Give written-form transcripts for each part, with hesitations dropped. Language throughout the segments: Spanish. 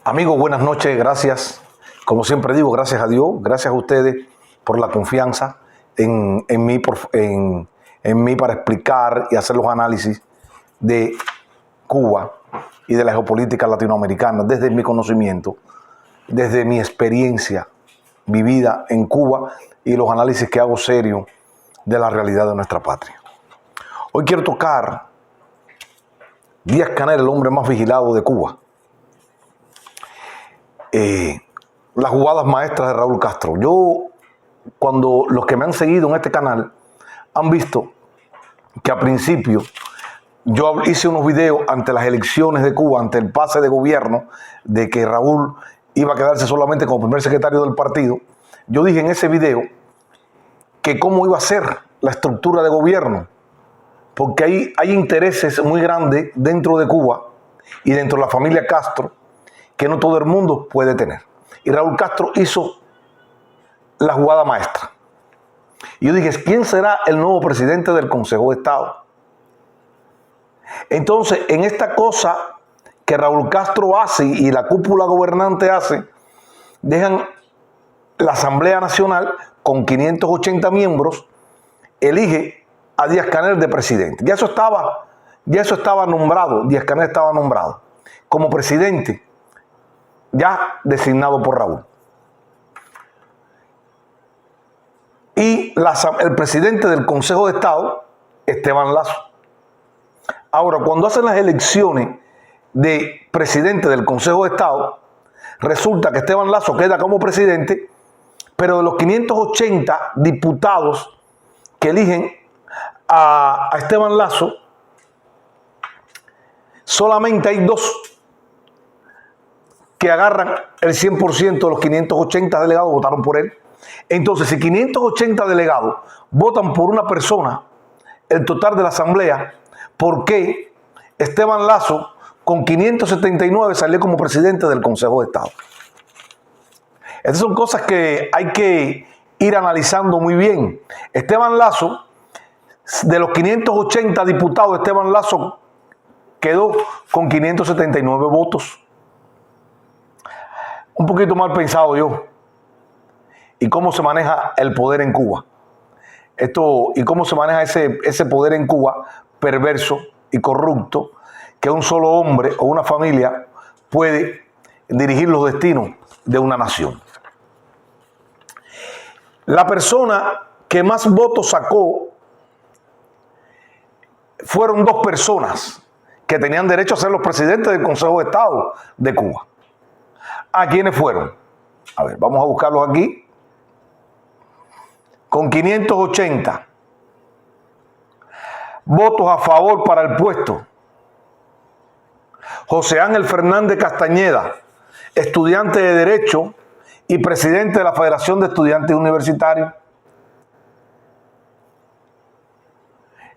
Amigos, buenas noches, gracias. Como siempre digo, gracias a Dios, gracias a ustedes por la confianza en mí para explicar y hacer los análisis de Cuba y de la geopolítica latinoamericana desde mi conocimiento, desde mi experiencia vivida en Cuba y los análisis que hago serios de la realidad de nuestra patria. Hoy quiero tocar Díaz-Canel, el hombre más vigilado de Cuba. Las jugadas maestras de Raúl Castro. Cuando los que me han seguido en este canal han visto que a principio yo hice unos videos ante las elecciones de Cuba, ante el pase de gobierno, de que Raúl iba a quedarse solamente como primer secretario del partido. Yo dije en ese video que cómo iba a ser la estructura de gobierno, porque hay intereses muy grandes dentro de Cuba y dentro de la familia Castro que no todo el mundo puede tener. Y Raúl Castro hizo la jugada maestra. Y yo dije, ¿quién será el nuevo presidente del Consejo de Estado? Entonces, en esta cosa que Raúl Castro hace y la cúpula gobernante hace, dejan la Asamblea Nacional con 580 miembros, elige a Díaz-Canel de presidente. Ya eso estaba nombrado, Díaz-Canel estaba nombrado como presidente, ya designado por Raúl. Y el presidente del Consejo de Estado, Esteban Lazo. Ahora, cuando hacen las elecciones de presidente del Consejo de Estado, resulta que Esteban Lazo queda como presidente, pero de los 580 diputados que eligen a Esteban Lazo, solamente hay 2 que agarran el 100% de los 580 delegados votaron por él. Entonces, si 580 delegados votan por una persona, el total de la asamblea, ¿por qué Esteban Lazo con 579 salió como presidente del Consejo de Estado? Estas son cosas que hay que ir analizando muy bien. Esteban Lazo, de los 580 diputados, Esteban Lazo quedó con 579 votos. Un poquito mal pensado yo. Y cómo se maneja el poder en Cuba. Y cómo se maneja ese poder en Cuba, perverso y corrupto, que un solo hombre o una familia puede dirigir los destinos de una nación. La persona que más votos sacó fueron 2 personas que tenían derecho a ser los presidentes del Consejo de Estado de Cuba. ¿A quiénes fueron? A ver, vamos a buscarlos aquí. Con 580 votos a favor para el puesto, José Ángel Fernández Castañeda, estudiante de Derecho y presidente de la Federación de Estudiantes Universitarios.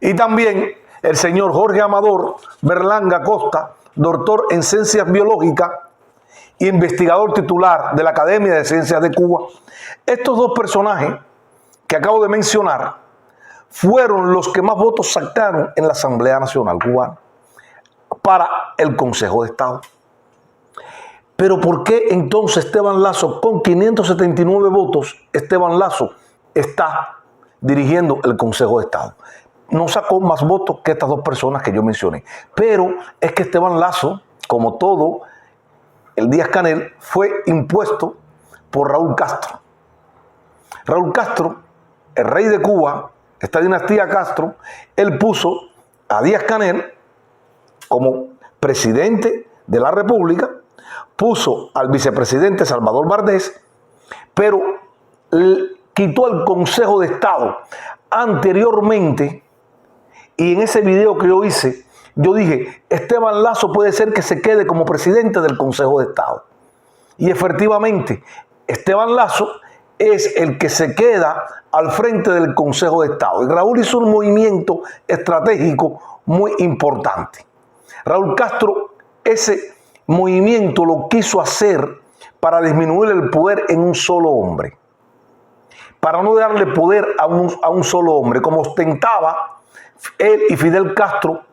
Y también el señor Jorge Amador Berlanga Costa, doctor en Ciencias Biológicas y investigador titular de la Academia de Ciencias de Cuba. Estos 2 personajes que acabo de mencionar fueron los que más votos sacaron en la Asamblea Nacional Cubana para el Consejo de Estado. Pero ¿por qué entonces Esteban Lazo, con 579 votos, Esteban Lazo está dirigiendo el Consejo de Estado? No sacó más votos que estas 2 personas que yo mencioné. Pero es que Esteban Lazo, como todo el Díaz-Canel, fue impuesto por Raúl Castro. Raúl Castro, el rey de Cuba, esta dinastía Castro, él puso a Díaz-Canel como presidente de la República, puso al vicepresidente Salvador Bardés, pero quitó el Consejo de Estado. Anteriormente, y en ese video que yo hice, yo dije, Esteban Lazo puede ser que se quede como presidente del Consejo de Estado. Y efectivamente, Esteban Lazo es el que se queda al frente del Consejo de Estado. Y Raúl hizo un movimiento estratégico muy importante. Raúl Castro ese movimiento lo quiso hacer para disminuir el poder en un solo hombre. Para no darle poder a un solo hombre, como ostentaba él y Fidel Castro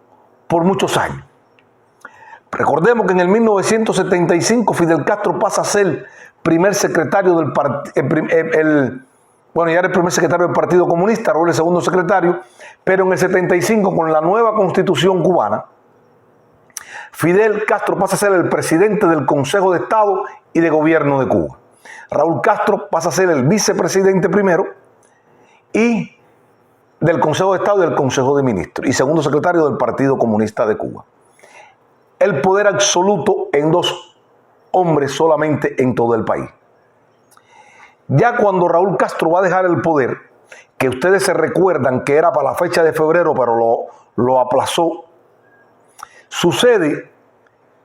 por muchos años. Recordemos que en el 1975 Fidel Castro pasa a ser primer secretario del partido, ya era el primer secretario del Partido Comunista, Raúl el segundo secretario, pero en el 75, con la nueva constitución cubana, Fidel Castro pasa a ser el presidente del Consejo de Estado y de Gobierno de Cuba. Raúl Castro pasa a ser el vicepresidente primero y del Consejo de Estado y del Consejo de Ministros y segundo secretario del Partido Comunista de Cuba. El poder absoluto en dos hombres solamente en todo el país. Ya cuando Raúl Castro va a dejar el poder, que ustedes se recuerdan que era para la fecha de febrero, pero lo aplazó, sucede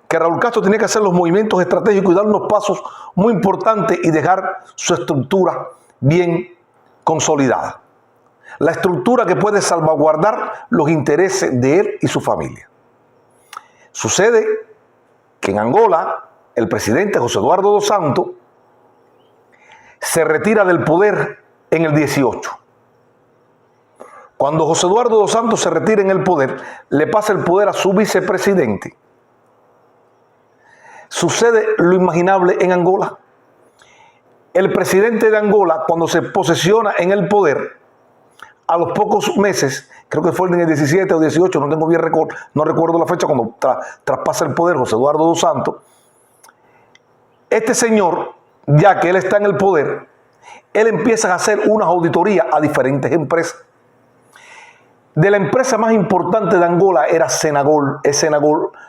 que Raúl Castro tenía que hacer los movimientos estratégicos y dar unos pasos muy importantes y dejar su estructura bien consolidada. La estructura que puede salvaguardar los intereses de él y su familia. Sucede que en Angola, el presidente José Eduardo dos Santos se retira del poder en el 18. Cuando José Eduardo dos Santos se retira en el poder, le pasa el poder a su vicepresidente. Sucede lo imaginable en Angola. El presidente de Angola, cuando se posesiona en el poder, a los pocos meses, creo que fue en el 17 o 18, no tengo bien no recuerdo la fecha, cuando traspasa el poder José Eduardo dos Santos, este señor, ya que él está en el poder, él empieza a hacer unas auditorías a diferentes empresas. De la empresa más importante de Angola era Senagol,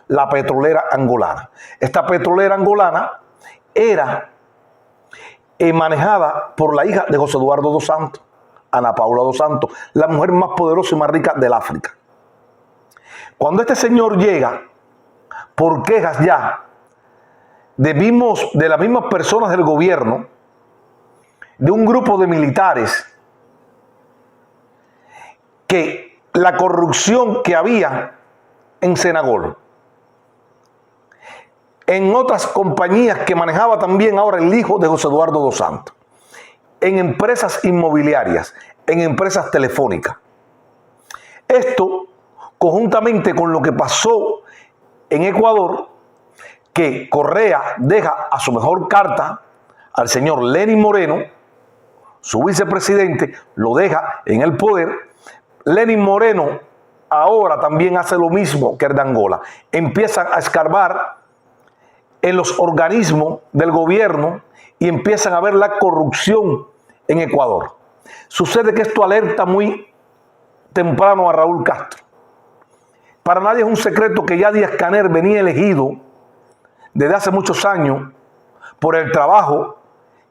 la petrolera angolana. Esta petrolera angolana era manejada por la hija de José Eduardo dos Santos, Ana Paula dos Santos, la mujer más poderosa y más rica del África. Cuando este señor llega, por quejas ya de las mismas personas del gobierno, de un grupo de militares, que la corrupción que había en Senagol, en otras compañías que manejaba también ahora el hijo de José Eduardo dos Santos, en empresas inmobiliarias, en empresas telefónicas. Esto, conjuntamente con lo que pasó en Ecuador, que Correa deja a su mejor carta al señor Lenín Moreno, su vicepresidente, lo deja en el poder. Lenín Moreno ahora también hace lo mismo que el de Angola. Empiezan a escarbar en los organismos del gobierno y empiezan a ver la corrupción en Ecuador. Sucede que esto alerta muy temprano a Raúl Castro. Para nadie es un secreto que ya Díaz-Canel venía elegido desde hace muchos años por el trabajo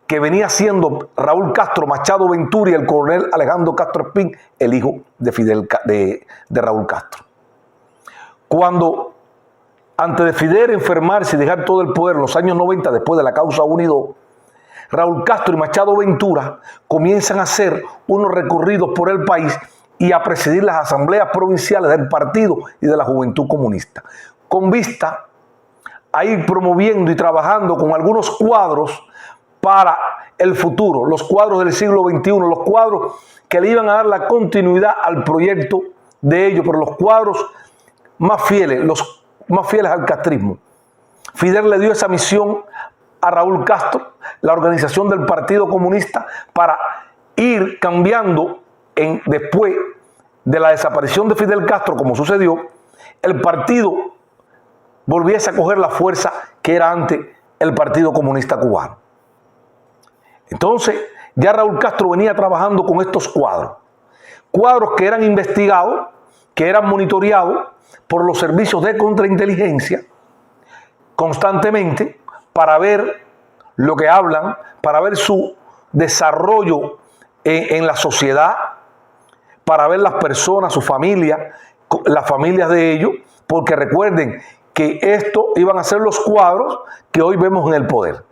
que venía haciendo Raúl Castro, Machado Ventura y el coronel Alejandro Castro Espín, el hijo de Raúl Castro. Cuando, antes de Fidel enfermarse y dejar todo el poder en los años 90, después de la causa Unido, Raúl Castro y Machado Ventura comienzan a hacer unos recorridos por el país y a presidir las asambleas provinciales del partido y de la Juventud Comunista, con vista a ir promoviendo y trabajando con algunos cuadros para el futuro, los cuadros del siglo XXI, los cuadros que le iban a dar la continuidad al proyecto de ellos, pero los cuadros más fieles al castrismo. Fidel le dio esa misión a Raúl Castro, la organización del Partido Comunista, para ir cambiando después de la desaparición de Fidel Castro, como sucedió, el partido volviese a coger la fuerza que era antes el Partido Comunista Cubano. Entonces, ya Raúl Castro venía trabajando con estos cuadros que eran investigados, que eran monitoreados por los servicios de contrainteligencia constantemente para ver lo que hablan, para ver su desarrollo en la sociedad, para ver las personas, su familia, las familias de ellos, porque recuerden que esto iban a ser los cuadros que hoy vemos en el poder.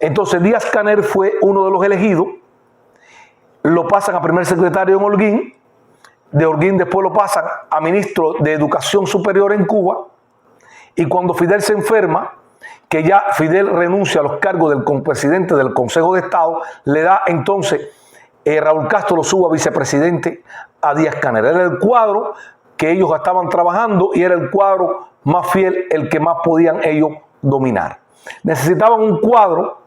Entonces Díaz-Canel fue uno de los elegidos, lo pasan a primer secretario en Holguín, de Holguín después lo pasan a ministro de Educación Superior en Cuba, y cuando Fidel se enferma, que ya Fidel renuncia a los cargos del presidente del Consejo de Estado, le da entonces Raúl Castro lo sube a vicepresidente a Díaz-Canel. Era el cuadro que ellos estaban trabajando y era el cuadro más fiel, el que más podían ellos dominar. Necesitaban un cuadro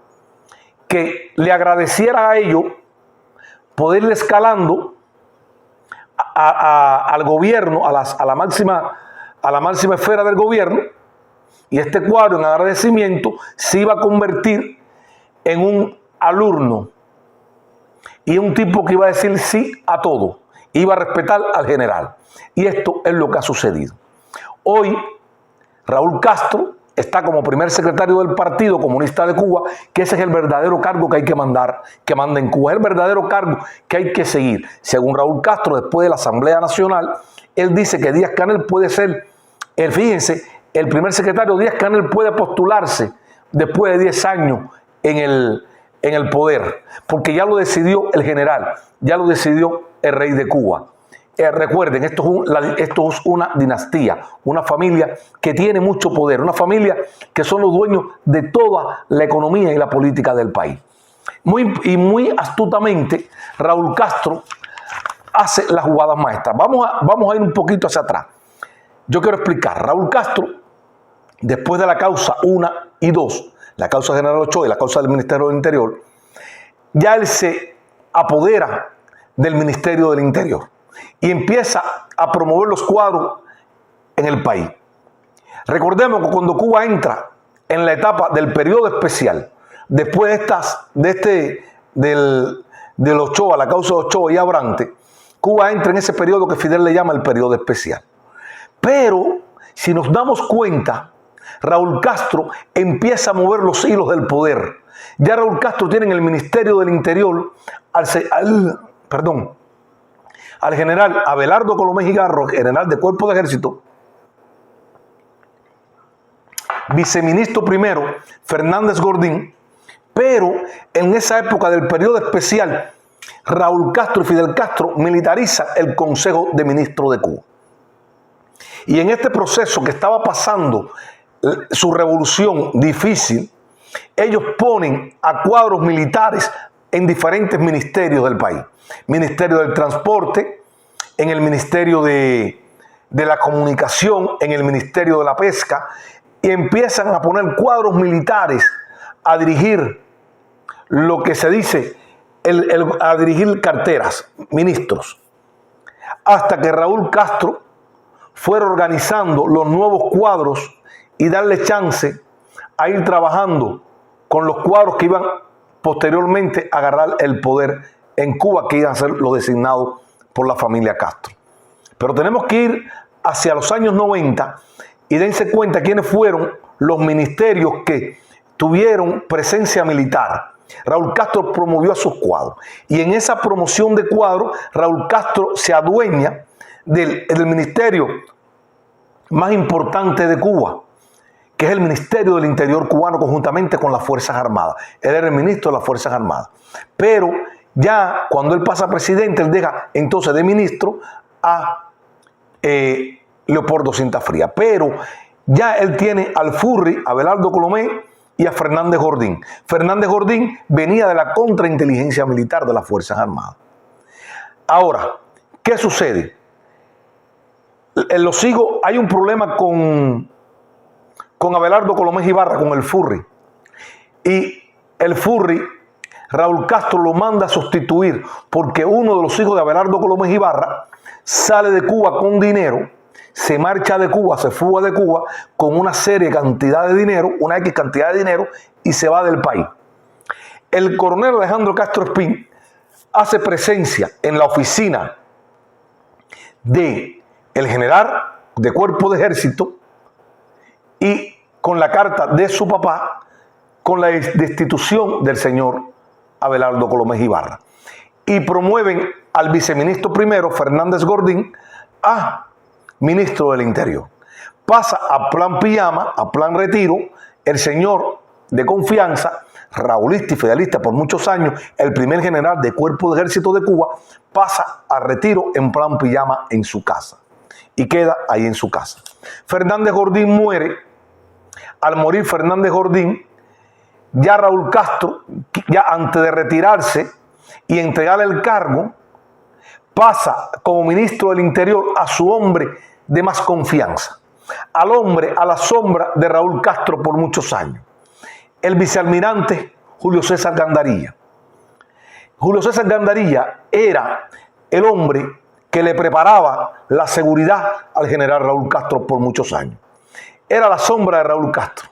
que le agradeciera a ellos poder ir escalando al gobierno, a la máxima esfera del gobierno, y este cuadro en agradecimiento se iba a convertir en un alumno y un tipo que iba a decir sí a todo, iba a respetar al general. Y esto es lo que ha sucedido. Hoy Raúl Castro está como primer secretario del Partido Comunista de Cuba, que ese es el verdadero cargo que hay que manda en Cuba, es el verdadero cargo que hay que seguir. Según Raúl Castro, después de la Asamblea Nacional, él dice que Díaz-Canel puede ser, fíjense, el primer secretario Díaz-Canel puede postularse después de 10 años en el poder, porque ya lo decidió el general, ya lo decidió el rey de Cuba. Recuerden, esto es una dinastía, una familia que tiene mucho poder, una familia que son los dueños de toda la economía y la política del país. Muy astutamente, Raúl Castro hace las jugadas maestras. Vamos a ir un poquito hacia atrás. Yo quiero explicar. Raúl Castro, después de la causa 1 y 2, la causa de General Ochoa y la causa del Ministerio del Interior, ya él se apodera del Ministerio del Interior y empieza a promover los cuadros en el país. Recordemos que cuando Cuba entra en la etapa del periodo especial, después del Ochoa, la causa de Ochoa y Abrante, Cuba entra en ese periodo que Fidel le llama el periodo especial. Pero, si nos damos cuenta, Raúl Castro empieza a mover los hilos del poder. Ya Raúl Castro tiene en el Ministerio del Interior al general Abelardo Colomé Gigarro, general de Cuerpo de Ejército, viceministro primero Fernández Gordín, pero en esa época del periodo especial, Raúl Castro y Fidel Castro militarizan el Consejo de Ministros de Cuba. Y en este proceso que estaba pasando su revolución difícil, ellos ponen a cuadros militares en diferentes ministerios del país. Ministerio del Transporte, en el Ministerio de la Comunicación, en el Ministerio de la Pesca, y empiezan a poner cuadros militares a dirigir lo que se dice, a dirigir carteras, ministros, hasta que Raúl Castro fuera organizando los nuevos cuadros y darle chance a ir trabajando con los cuadros que iban posteriormente a agarrar el poder en Cuba, que iban a ser los designados por la familia Castro. Pero tenemos que ir hacia los años 90 y dense cuenta quiénes fueron los ministerios que tuvieron presencia militar. Raúl Castro promovió a sus cuadros, y en esa promoción de cuadros Raúl Castro se adueña del ministerio más importante de Cuba, que es el Ministerio del Interior cubano, conjuntamente con las Fuerzas Armadas. Él era el ministro de las Fuerzas Armadas. Pero ya cuando él pasa a presidente, él deja entonces de ministro a Leopoldo Sintafría. Pero ya él tiene al Furri, a Abelardo Colomé y a Fernández Gordín. Fernández Gordín venía de la contrainteligencia militar de las Fuerzas Armadas. Ahora, ¿qué sucede? En los higos hay un problema con Abelardo Colomé Ibarra, con el Furri. Y el Furri, Raúl Castro lo manda a sustituir porque uno de los hijos de Abelardo Colomé Ibarra sale de Cuba con dinero, se marcha de Cuba, se fuga de Cuba con una cantidad de dinero, una X cantidad de dinero, y se va del país. El coronel Alejandro Castro Espín hace presencia en la oficina de el general de Cuerpo de Ejército y con la carta de su papá con la destitución del señor Abelardo Colomé Ibarra. Y promueven al viceministro primero, Fernández Gordín, a ministro del Interior. Pasa a plan pijama, a plan retiro, el señor de confianza, raulista y fidelista por muchos años, el primer general de Cuerpo de Ejército de Cuba, pasa a retiro en plan pijama en su casa. Y queda ahí en su casa. Fernández Gordín muere. Al morir Fernández Gordín, ya Raúl Castro, ya antes de retirarse y entregarle el cargo, pasa como ministro del Interior a su hombre de más confianza, al hombre a la sombra de Raúl Castro por muchos años, el vicealmirante Julio César Gandarilla. Julio César Gandarilla era el hombre que le preparaba la seguridad al general Raúl Castro por muchos años. Era la sombra de Raúl Castro.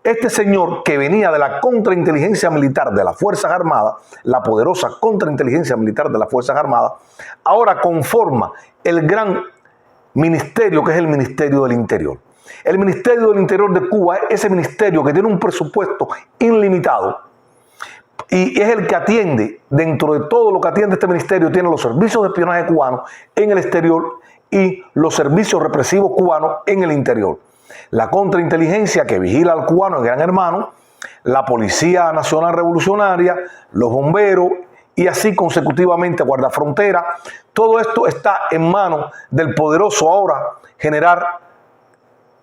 Este señor, que venía de la contrainteligencia militar de las Fuerzas Armadas, la poderosa contrainteligencia militar de las Fuerzas Armadas, ahora conforma el gran ministerio que es el Ministerio del Interior. El Ministerio del Interior de Cuba es ese ministerio que tiene un presupuesto ilimitado y es el que atiende, dentro de todo lo que atiende este ministerio, tiene los servicios de espionaje cubanos en el exterior y los servicios represivos cubanos en el interior. La contrainteligencia que vigila al cubano, el gran hermano, la Policía Nacional Revolucionaria, los bomberos y así consecutivamente guardafrontera. Todo esto está en manos del poderoso ahora general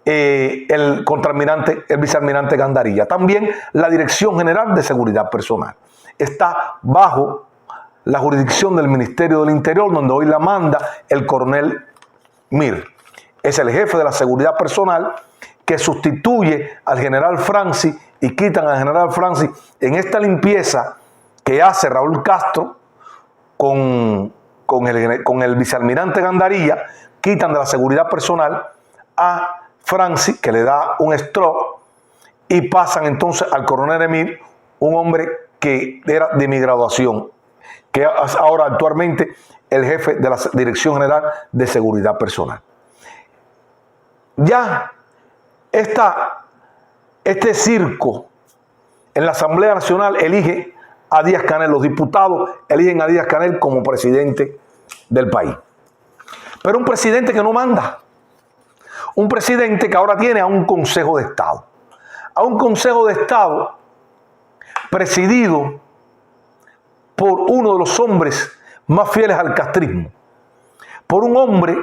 el contraalmirante, el vicealmirante Gandarilla. También la Dirección General de Seguridad Personal está bajo la jurisdicción del Ministerio del Interior, donde hoy la manda el coronel Mir. Es el jefe de la seguridad personal que sustituye al general Francis y quitan al general Francis en esta limpieza que hace Raúl Castro con el vicealmirante Gandarilla. Quitan de la seguridad personal a Francis, que le da un stroke, y pasan entonces al coronel Emir, un hombre que era de mi graduación, que es ahora actualmente el jefe de la Dirección General de Seguridad Personal. Ya este circo en la Asamblea Nacional elige a Díaz-Canel, los diputados eligen a Díaz-Canel como presidente del país. Pero un presidente que no manda, un presidente que ahora tiene a un Consejo de Estado, presidido por uno de los hombres más fieles al castrismo, por un hombre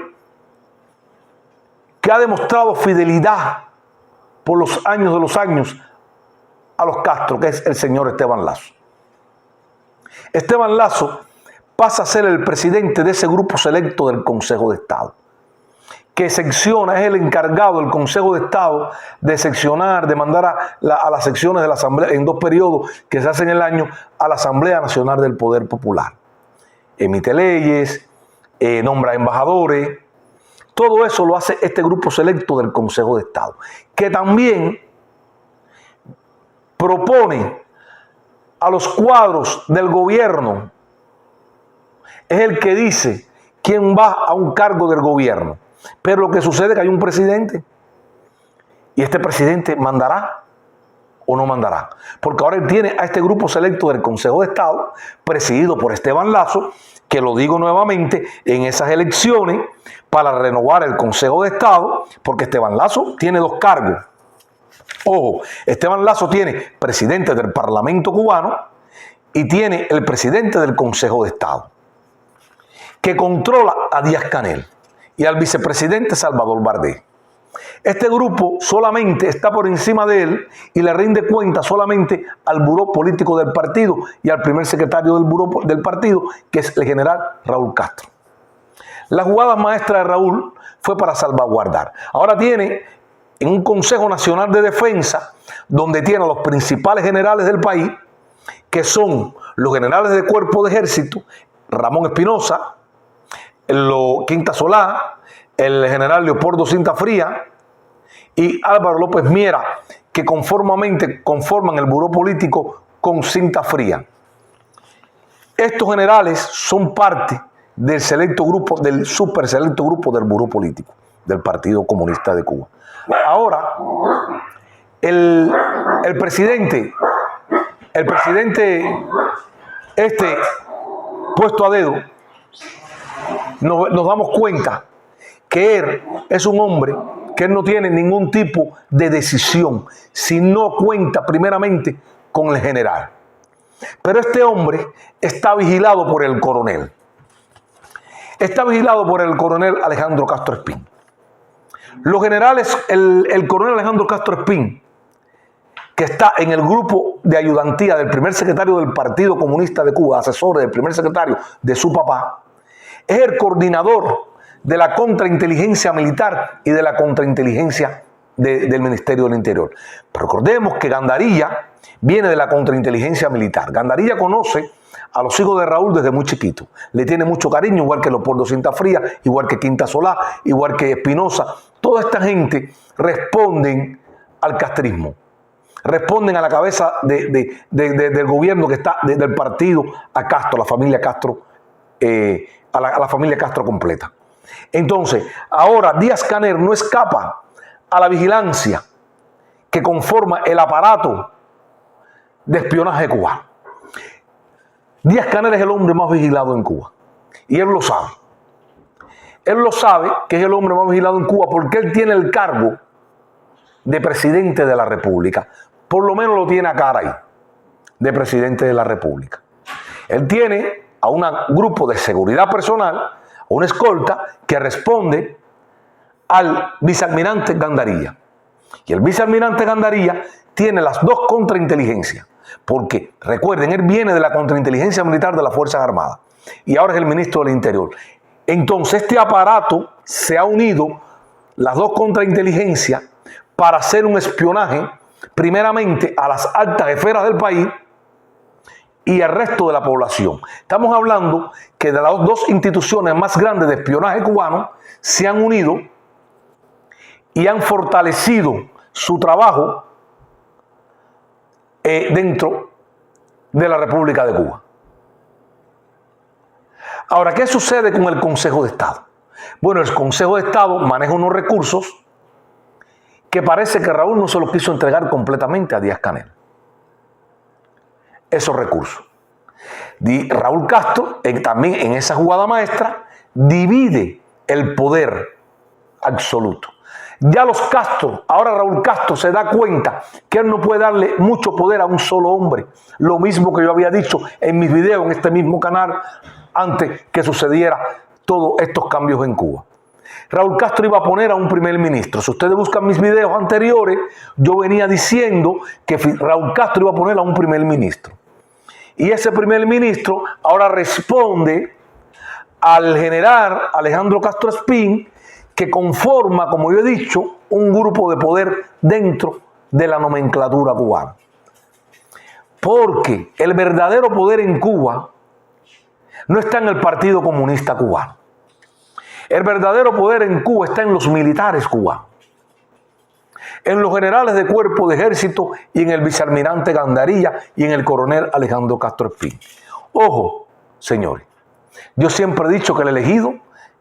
que ha demostrado fidelidad por los años de los años a los Castro, que es el señor Esteban Lazo. Esteban Lazo pasa a ser el presidente de ese grupo selecto del Consejo de Estado, que secciona, es el encargado del Consejo de Estado de seccionar, de mandar a las secciones de la Asamblea en 2 periodos que se hacen el año a la Asamblea Nacional del Poder Popular. Emite leyes, nombra embajadores. Todo eso lo hace este grupo selecto del Consejo de Estado, que también propone a los cuadros del gobierno. Es el que dice quién va a un cargo del gobierno. Pero lo que sucede es que hay un presidente. Y este presidente mandará o no mandará. Porque ahora él tiene a este grupo selecto del Consejo de Estado, presidido por Esteban Lazo, que lo digo nuevamente, en esas elecciones, para renovar el Consejo de Estado, porque Esteban Lazo tiene 2 cargos. Ojo, Esteban Lazo tiene presidente del Parlamento cubano y tiene el presidente del Consejo de Estado, que controla a Díaz-Canel y al vicepresidente Salvador Bardé. Este grupo solamente está por encima de él y le rinde cuenta solamente al buró político del partido y al primer secretario del buró del partido, que es el general Raúl Castro. La jugada maestra de Raúl fue para salvaguardar. Ahora tiene en un Consejo Nacional de Defensa, donde tiene a los principales generales del país, que son los generales de Cuerpo de Ejército, Ramón Espinosa, Quinta Solá, el general Leopoldo Cinta Fría y Álvaro López Miera, que conforman el buró político con Cinta Fría. Estos generales son parte del selecto grupo, del super selecto grupo del buró político del Partido Comunista de Cuba. Ahora, el presidente puesto a dedo, nos damos cuenta que él es un hombre que él no tiene ningún tipo de decisión si no cuenta primeramente con el general. Pero este hombre está vigilado por el coronel. Está vigilado por el coronel Alejandro Castro Espín. Los generales, el coronel Alejandro Castro Espín, que está en el grupo de ayudantía del primer secretario del Partido Comunista de Cuba, asesor del primer secretario de su papá, es el coordinador de la contrainteligencia militar y de la contrainteligencia del Ministerio del Interior. Pero recordemos que Gandarilla viene de la contrainteligencia militar. Gandarilla conoce a los hijos de Raúl desde muy chiquito. Le tiene mucho cariño, igual que Leopoldo Cinta Fría, igual que Quinta Solá, igual que Espinosa. Toda esta gente responden al castrismo. Responden a la cabeza del gobierno que está, del partido a Castro, la familia Castro, a la familia Castro completa. Entonces, ahora Díaz-Canel no escapa a la vigilancia que conforma el aparato de espionaje cubano. Díaz-Canel es el hombre más vigilado en Cuba. Y él lo sabe. Él lo sabe que es el hombre más vigilado en Cuba porque él tiene el cargo de presidente de la República. Por lo menos lo tiene a cara ahí, de presidente de la República. Él tiene a un grupo de seguridad personal, a una escolta que responde al vicealmirante Gandarilla. Y el vicealmirante Gandarilla tiene las dos contrainteligencias. Porque, recuerden, él viene de la contrainteligencia militar de las Fuerzas Armadas. Y ahora es el ministro del Interior. Entonces, este aparato se ha unido, las dos contrainteligencias, para hacer un espionaje, primeramente a las altas esferas del país y al resto de la población. Estamos hablando que de las dos instituciones más grandes de espionaje cubano se han unido y han fortalecido su trabajo dentro de la República de Cuba. Ahora, ¿qué sucede con el Consejo de Estado? Bueno, el Consejo de Estado maneja unos recursos que parece que Raúl no se los quiso entregar completamente a Díaz-Canel. Esos recursos. Raúl Castro, también en esa jugada maestra, divide el poder absoluto. Ya los Castro, ahora Raúl Castro se da cuenta que él no puede darle mucho poder a un solo hombre. Lo mismo que yo había dicho en mis videos en este mismo canal antes que sucediera todos estos cambios en Cuba. Raúl Castro iba a poner a un primer ministro. Si ustedes buscan mis videos anteriores, yo venía diciendo que Raúl Castro iba a poner a un primer ministro. Y ese primer ministro ahora responde al general Alejandro Castro Espín, que conforma, como yo he dicho, un grupo de poder dentro de la nomenclatura cubana. Porque el verdadero poder en Cuba no está en el Partido Comunista Cubano. El verdadero poder en Cuba está en los militares cubanos, en los generales de cuerpo de ejército y en el vicealmirante Gandarilla y en el coronel Alejandro Castro Espín. Ojo, señores, yo siempre he dicho que el elegido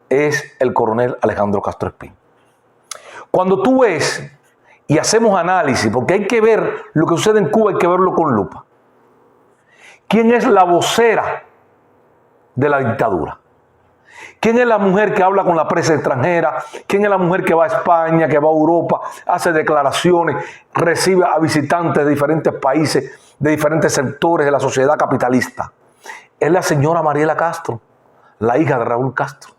es el coronel Alejandro Castro Espín. Cuando tú ves y hacemos análisis, porque hay que ver lo que sucede en Cuba, hay que verlo con lupa. ¿Quién es la vocera de la dictadura? ¿Quién es la mujer que habla con la prensa extranjera? ¿Quién es la mujer que va a España, que va a Europa, hace declaraciones, recibe a visitantes de diferentes países, de diferentes sectores de la sociedad capitalista? Es la señora Mariela Castro, la hija de Raúl Castro.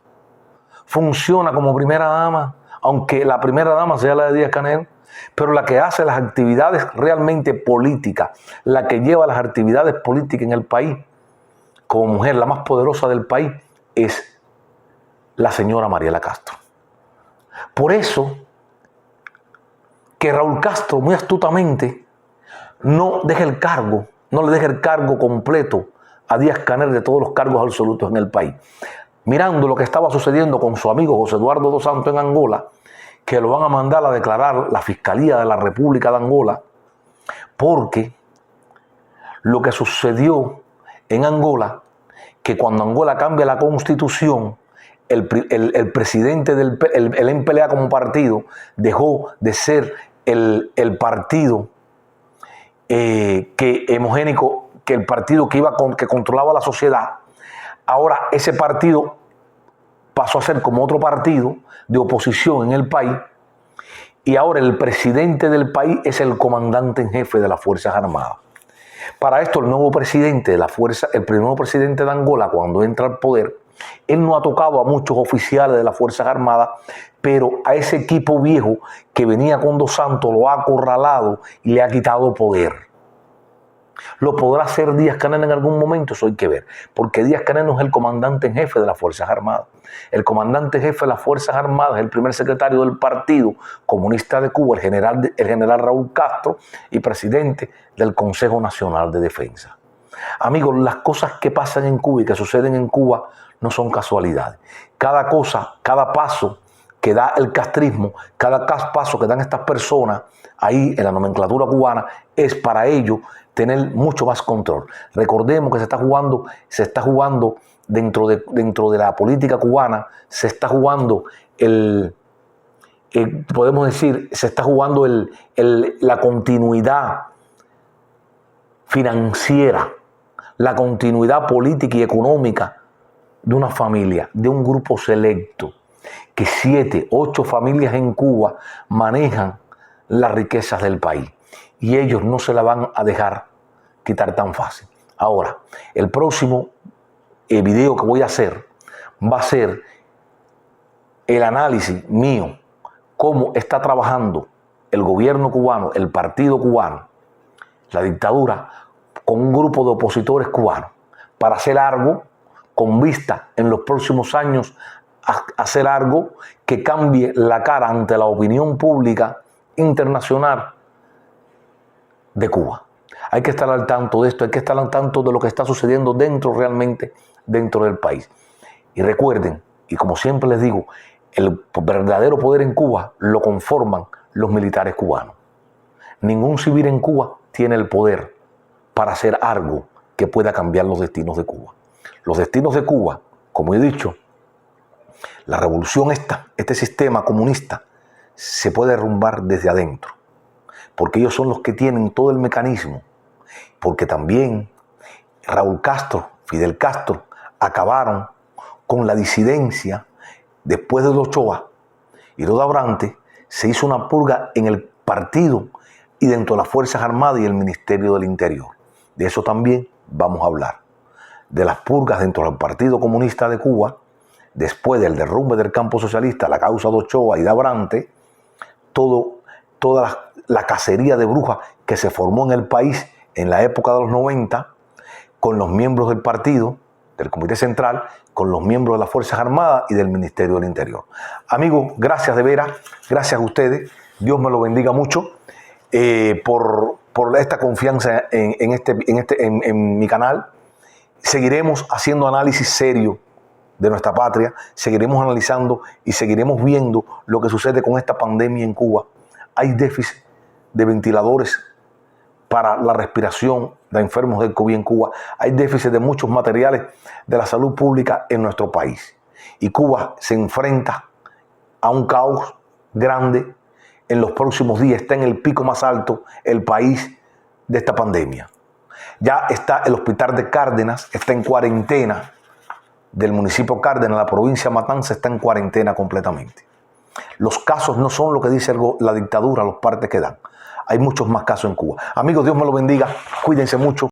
Funciona como primera dama, aunque la primera dama sea la de Díaz-Canel, pero la que hace las actividades realmente políticas, la que lleva las actividades políticas en el país, como mujer la más poderosa del país, es la señora Mariela Castro. Por eso que Raúl Castro muy astutamente no deja el cargo, no le deja el cargo completo a Díaz-Canel de todos los cargos absolutos en el país. Mirando lo que estaba sucediendo con su amigo José Eduardo dos Santos en Angola, que lo van a mandar a declarar la Fiscalía de la República de Angola, porque lo que sucedió en Angola, que cuando Angola cambia la constitución, el presidente del el MPLA como partido dejó de ser el partido homogénico, que el partido que controlaba la sociedad. Ahora ese partido pasó a ser como otro partido de oposición en el país, y ahora el presidente del país es el comandante en jefe de las Fuerzas Armadas. Para esto el nuevo presidente de la fuerza, el nuevo presidente de Angola, cuando entra al poder, él no ha tocado a muchos oficiales de las Fuerzas Armadas, pero a ese equipo viejo que venía con Dos Santos lo ha acorralado y le ha quitado poder. ¿Lo podrá hacer Díaz-Canel en algún momento? Eso hay que ver, porque Díaz-Canel no es el comandante en jefe de las Fuerzas Armadas. El comandante en jefe de las Fuerzas Armadas es el primer secretario del Partido Comunista de Cuba, el general Raúl Castro, y presidente del Consejo Nacional de Defensa. Amigos, las cosas que pasan en Cuba y que suceden en Cuba no son casualidades. Cada cosa, cada paso que da el castrismo, cada paso que dan estas personas ahí en la nomenclatura cubana es para ellos tener mucho más control. Recordemos que se está jugando dentro de la política cubana, se está jugando podemos decir, se está jugando la continuidad financiera, la continuidad política y económica de una familia, de un grupo selecto, que 7, 8 familias en Cuba manejan las riquezas del país y ellos no se la van a dejar quitar tan fácil. Ahora, el próximo video que voy a hacer va a ser el análisis mío, cómo está trabajando el gobierno cubano, el partido cubano, la dictadura, con un grupo de opositores cubanos, para hacer algo con vista en los próximos años, hacer algo que cambie la cara ante la opinión pública internacional de Cuba. Hay que estar al tanto de esto, hay que estar al tanto de lo que está sucediendo realmente dentro del país. Y recuerden, y como siempre les digo, el verdadero poder en Cuba lo conforman los militares cubanos. Ningún civil en Cuba tiene el poder para hacer algo que pueda cambiar los destinos de Cuba. Los destinos de Cuba, como he dicho, la revolución este sistema comunista se puede derrumbar desde adentro, porque ellos son los que tienen todo el mecanismo, porque también Raúl Castro, Fidel Castro, acabaron con la disidencia después de Ochoa y de Abrantes. Se hizo una purga en el partido y dentro de las Fuerzas Armadas y el Ministerio del Interior. De eso también vamos a hablar, de las purgas dentro del Partido Comunista de Cuba, después del derrumbe del campo socialista, la causa de Ochoa y de Abrantes, toda la cacería de brujas que se formó en el país en la época de los 90, con los miembros del partido, del Comité Central, con los miembros de las Fuerzas Armadas y del Ministerio del Interior. Amigos, gracias de veras, gracias a ustedes, Dios me lo bendiga mucho por esta confianza en mi canal. Seguiremos haciendo análisis serio de nuestra patria, seguiremos analizando y seguiremos viendo lo que sucede con esta pandemia en Cuba. Hay déficit de ventiladores para la respiración de enfermos del COVID en Cuba. Hay déficit de muchos materiales de la salud pública en nuestro país. Y Cuba se enfrenta a un caos grande. En los próximos días está en el pico más alto el país de esta pandemia. Ya está el hospital de Cárdenas, está en cuarentena, del municipio Cárdenas, la provincia de Matanza, está en cuarentena completamente. Los casos no son lo que dice la dictadura, los partes que dan. Hay muchos más casos en Cuba. Amigos, Dios me lo bendiga. Cuídense mucho.